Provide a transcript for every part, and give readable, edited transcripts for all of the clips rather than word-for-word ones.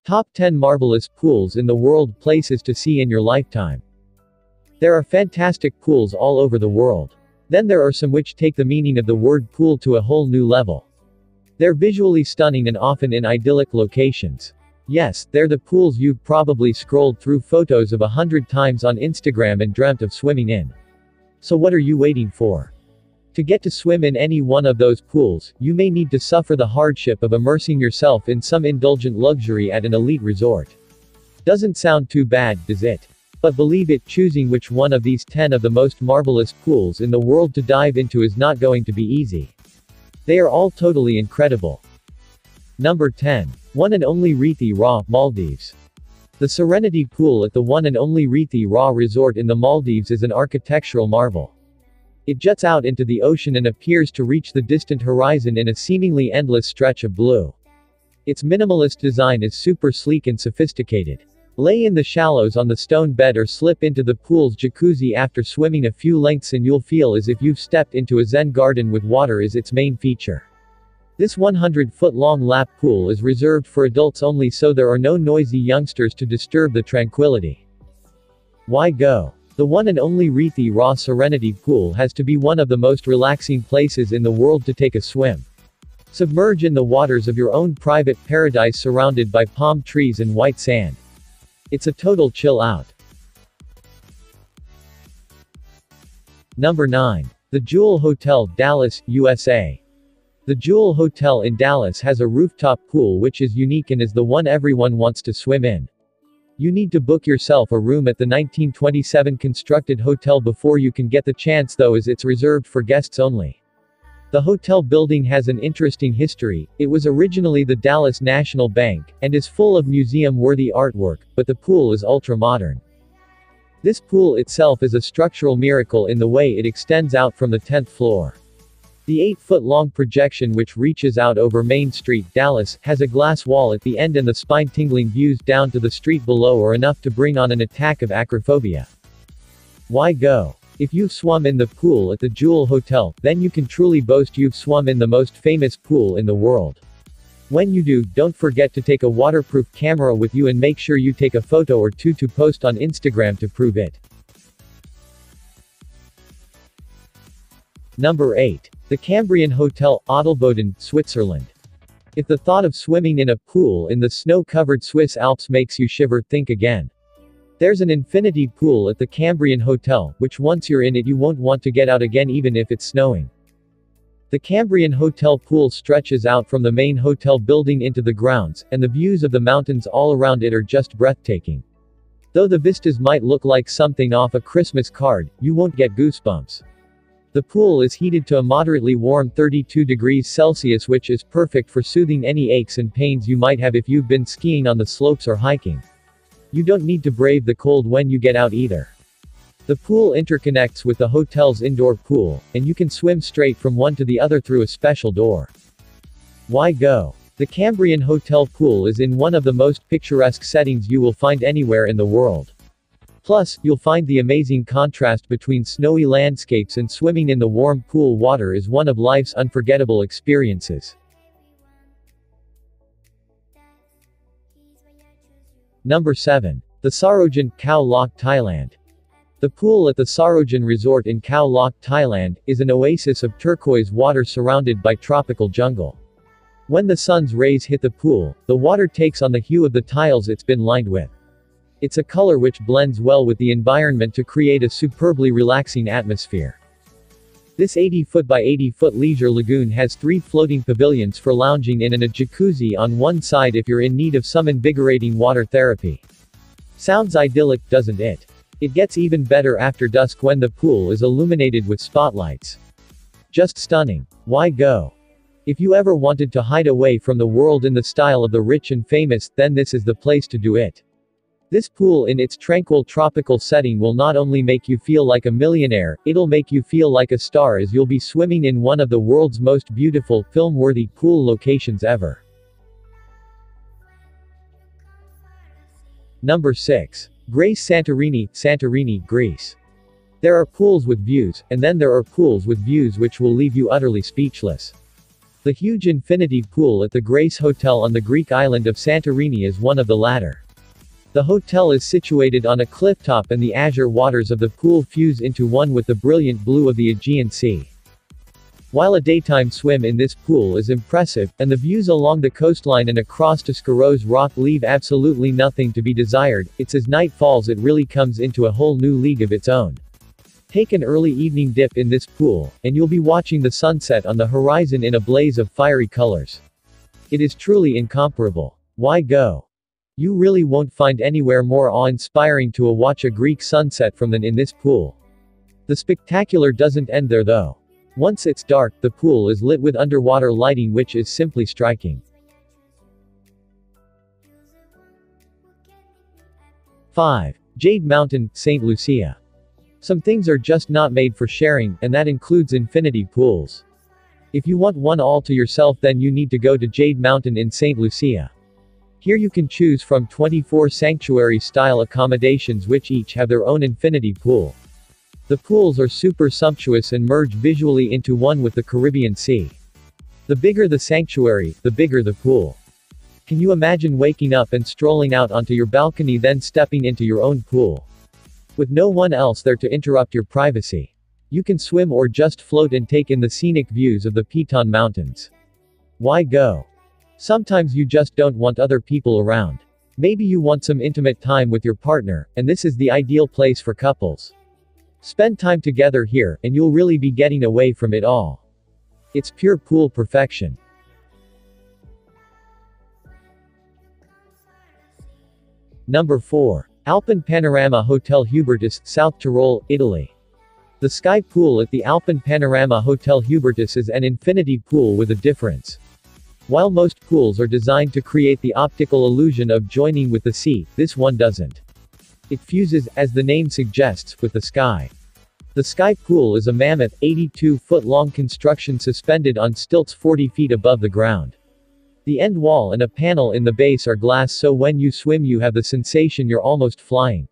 Top 10 Marvelous Pools in the World. Places to see in your lifetime. There are fantastic pools all over the world. Then there are some which take the meaning of the word pool to a whole new level. They're visually stunning and often in idyllic locations. Yes, they're the pools you've probably scrolled through photos of 100 times on Instagram and dreamt of swimming in. So what are you waiting for? To get to swim in any one of those pools, you may need to suffer the hardship of immersing yourself in some indulgent luxury at an elite resort. Doesn't sound too bad, does it? But believe it, choosing which one of these 10 of the most marvelous pools in the world to dive into is not going to be easy. They are all totally incredible. Number 10. One and only Reefy, Maldives. The Serenity Pool at the one and only Reefy Resort in the Maldives is an architectural marvel. It juts out into the ocean and appears to reach the distant horizon in a seemingly endless stretch of blue. Its minimalist design is super sleek and sophisticated. Lay in the shallows on the stone bed or slip into the pool's jacuzzi after swimming a few lengths and you'll feel as if you've stepped into a Zen garden with water is its main feature. This 100-foot-long lap pool is reserved for adults only, so there are no noisy youngsters to disturb the tranquility. Why go? The one and only Reefy Serenity Pool has to be one of the most relaxing places in the world to take a swim. Submerge in the waters of your own private paradise surrounded by palm trees and white sand. It's a total chill out. Number 9. The Jewel Hotel, Dallas, USA. The Jewel Hotel in Dallas has a rooftop pool which is unique and is the one everyone wants to swim in. You need to book yourself a room at the 1927 constructed hotel before you can get the chance, though, as it's reserved for guests only. The hotel building has an interesting history. It was originally the Dallas National Bank, and is full of museum-worthy artwork, but the pool is ultra-modern. This pool itself is a structural miracle in the way it extends out from the 10th floor. The 8-foot-long projection, which reaches out over Main Street, Dallas, has a glass wall at the end, and the spine-tingling views down to the street below are enough to bring on an attack of acrophobia. Why go? If you've swum in the pool at the Jewel Hotel, then you can truly boast you've swum in the most famous pool in the world. When you do, don't forget to take a waterproof camera with you and make sure you take a photo or two to post on Instagram to prove it. Number 8. The Cambrian Hotel, Adelboden, Switzerland. If the thought of swimming in a pool in the snow-covered Swiss Alps makes you shiver, think again. There's an infinity pool at the Cambrian Hotel, which once you're in it you won't want to get out again even if it's snowing. The Cambrian Hotel pool stretches out from the main hotel building into the grounds, and the views of the mountains all around it are just breathtaking. Though the vistas might look like something off a Christmas card, you won't get goosebumps. The pool is heated to a moderately warm 32 degrees Celsius, which is perfect for soothing any aches and pains you might have if you've been skiing on the slopes or hiking. You don't need to brave the cold when you get out either. The pool interconnects with the hotel's indoor pool, and you can swim straight from one to the other through a special door. Why go? The Cambrian Hotel pool is in one of the most picturesque settings you will find anywhere in the world. Plus, you'll find the amazing contrast between snowy landscapes and swimming in the warm pool water is one of life's unforgettable experiences. Number 7. The Sarojin, Khao, Thailand. The pool at the Sarojin Resort in Khao, Thailand, is an oasis of turquoise water surrounded by tropical jungle. When the sun's rays hit the pool, the water takes on the hue of the tiles it's been lined with. It's a color which blends well with the environment to create a superbly relaxing atmosphere. This 80-foot by 80-foot leisure lagoon has 3 floating pavilions for lounging in and a jacuzzi on one side if you're in need of some invigorating water therapy. Sounds idyllic, doesn't it? It gets even better after dusk when the pool is illuminated with spotlights. Just stunning. Why go? If you ever wanted to hide away from the world in the style of the rich and famous, then this is the place to do it. This pool in its tranquil tropical setting will not only make you feel like a millionaire, it'll make you feel like a star, as you'll be swimming in one of the world's most beautiful, film-worthy pool locations ever. Number 6. Greece, Santorini, Greece. There are pools with views, and then there are pools with views which will leave you utterly speechless. The huge infinity pool at the Grace Hotel on the Greek island of Santorini is one of the latter. The hotel is situated on a cliff top and the azure waters of the pool fuse into one with the brilliant blue of the Aegean Sea. While a daytime swim in this pool is impressive, and the views along the coastline and across to Scaro's rock leave absolutely nothing to be desired, it's as night falls it really comes into a whole new league of its own. Take an early evening dip in this pool, and you'll be watching the sunset on the horizon in a blaze of fiery colors. It is truly incomparable. Why go? You really won't find anywhere more awe-inspiring to watch a Greek sunset from than in this pool. The spectacular doesn't end there though. Once it's dark, the pool is lit with underwater lighting which is simply striking. 5. Jade Mountain, St. Lucia. Some things are just not made for sharing, and that includes infinity pools. If you want one all to yourself, then you need to go to Jade Mountain in St. Lucia. Here you can choose from 24 sanctuary-style accommodations which each have their own infinity pool. The pools are super sumptuous and merge visually into one with the Caribbean Sea. The bigger the sanctuary, the bigger the pool. Can you imagine waking up and strolling out onto your balcony then stepping into your own pool? With no one else there to interrupt your privacy. You can swim or just float and take in the scenic views of the Piton Mountains. Why go? Sometimes you just don't want other people around. Maybe you want some intimate time with your partner, and this is the ideal place for couples. Spend time together here, and you'll really be getting away from it all. It's pure pool perfection. Number 4. Alpen Panorama Hotel Hubertus, South Tyrol, Italy. The sky pool at the Alpen Panorama Hotel Hubertus is an infinity pool with a difference. While most pools are designed to create the optical illusion of joining with the sea, this one doesn't. It fuses, as the name suggests, with the sky. The sky pool is a mammoth, 82-foot-long construction suspended on stilts 40 feet above the ground. The end wall and a panel in the base are glass, so when you swim you have the sensation you're almost flying.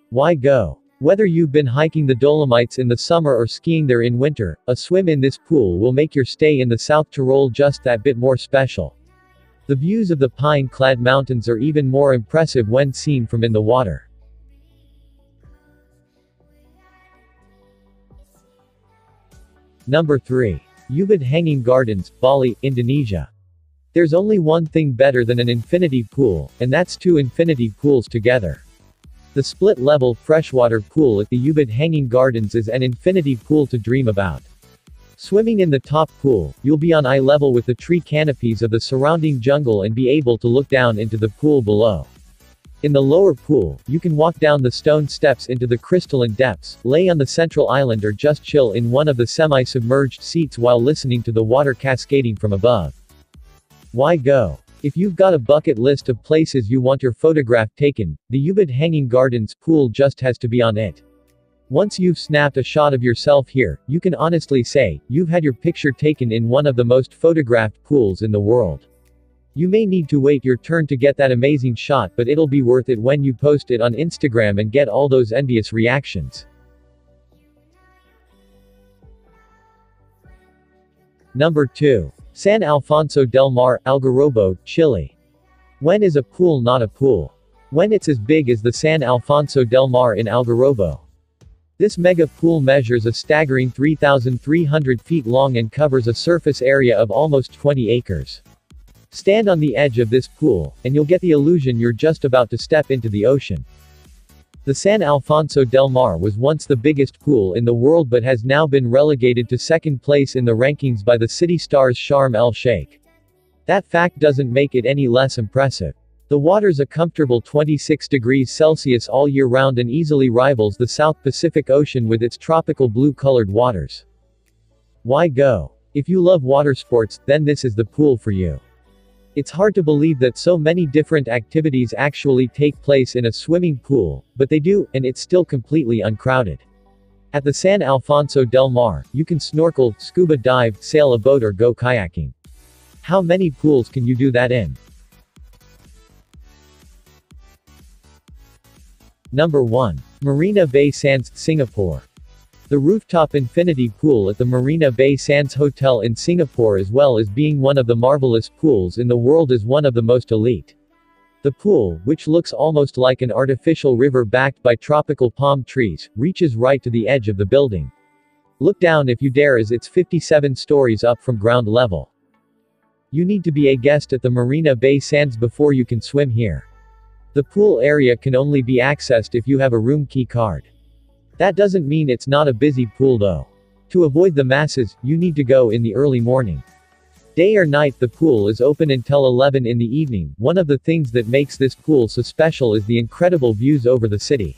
Why go? Whether you've been hiking the Dolomites in the summer or skiing there in winter, a swim in this pool will make your stay in the South Tyrol just that bit more special. The views of the pine-clad mountains are even more impressive when seen from in the water. Number 3. Ubud Hanging Gardens, Bali, Indonesia. There's only one thing better than an infinity pool, and that's two infinity pools together. The split-level freshwater pool at the Ubud Hanging Gardens is an infinity pool to dream about. Swimming in the top pool, you'll be on eye level with the tree canopies of the surrounding jungle and be able to look down into the pool below. In the lower pool, you can walk down the stone steps into the crystalline depths, lay on the central island or just chill in one of the semi-submerged seats while listening to the water cascading from above. Why go? If you've got a bucket list of places you want your photograph taken, the Ubud Hanging Gardens pool just has to be on it. Once you've snapped a shot of yourself here, you can honestly say, you've had your picture taken in one of the most photographed pools in the world. You may need to wait your turn to get that amazing shot, but it'll be worth it when you post it on Instagram and get all those envious reactions. Number 2. San Alfonso del Mar, Algorobo, Chile. When is a pool not a pool? When it's as big as the San Alfonso del Mar in Algorobo. This mega pool measures a staggering 3,300 feet long and covers a surface area of almost 20 acres. Stand on the edge of this pool, and you'll get the illusion you're just about to step into the ocean. The San Alfonso del Mar was once the biggest pool in the world but has now been relegated to second place in the rankings by the city stars Sharm el-Sheikh. That fact doesn't make it any less impressive. The water's a comfortable 26 degrees Celsius all year round and easily rivals the South Pacific Ocean with its tropical blue-colored waters. Why go? If you love water sports, then this is the pool for you. It's hard to believe that so many different activities actually take place in a swimming pool, but they do, and it's still completely uncrowded. At the San Alfonso del Mar, you can snorkel, scuba dive, sail a boat or go kayaking. How many pools can you do that in? Number 1. Marina Bay Sands, Singapore. The rooftop infinity pool at the Marina Bay Sands Hotel in Singapore, as well as being one of the marvelous pools in the world, is one of the most elite. The pool, which looks almost like an artificial river backed by tropical palm trees, reaches right to the edge of the building. Look down if you dare, as it's 57 stories up from ground level. You need to be a guest at the Marina Bay Sands before you can swim here. The pool area can only be accessed if you have a room key card. That doesn't mean it's not a busy pool though. To avoid the masses, you need to go in the early morning. Day or night, the pool is open until 11 in the evening. One of the things that makes this pool so special is the incredible views over the city.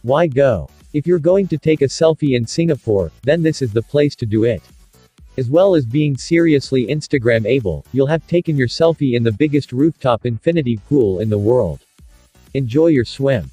Why go? If you're going to take a selfie in Singapore, then this is the place to do it. As well as being seriously Instagram-able, you'll have taken your selfie in the biggest rooftop infinity pool in the world. Enjoy your swim.